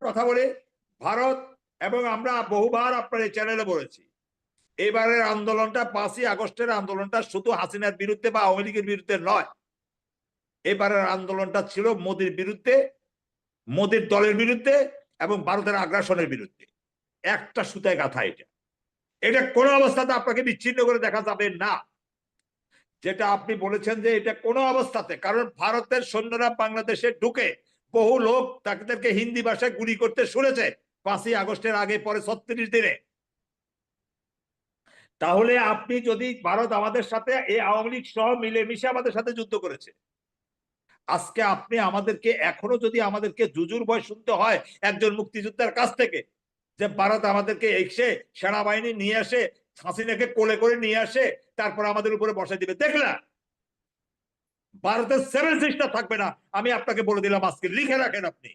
কথা বলি, ভারত এবং আমরা বহুবার আপনার এই চ্যানেলে বলেছি, এবারের আন্দোলনটা 5ই আগস্টের আন্দোলনটা শুধু হাসিনার বিরুদ্ধে বা আওয়ামী লীগের বিরুদ্ধে নয়, এবারের আন্দোলনটা ছিল মোদির বিরুদ্ধে, মোদির দলের বিরুদ্ধে এবং ভারতের আগ্রাসনের বিরুদ্ধে। একটা সুতায় গাথা এটা, এটা কোনো অবস্থাতে আপনাকে বিচ্ছিন্ন করে দেখা যাবে না। যেটা আপনি বলেছেন যে এটা কোনো অবস্থাতে, কারণ ভারতের সৈন্যরা বাংলাদেশে ঢুকে বহু লোক তাদেরকে হিন্দি ভাষায় গুলি করতে শুনেছে 5ই আগস্টের আগে পরে 36 দিনে। তাহলে আপনি যদি, ভারত আমাদের সাথে এই আওয়ামী লীগ সহ মিলেমিশে আমাদের সাথে যুদ্ধ করেছে, আজকে আপনি আমাদেরকে এখনো যদি আমাদেরকে জুজুর ভয় শুনতে হয় একজন মুক্তিযোদ্ধার কাছ থেকে, যে ভারত আমাদেরকে এসে সেনাবাহিনী নিয়ে আসে, হাসিনাকে কোলে করে নিয়ে আসে, তারপর আমাদের উপরে বসাই দিবে, দেখলা ভারতের 7 সিস্টার থাকবে না। আমি আপনাকে বলে দিলাম, আজকে লিখে রাখেন আপনি।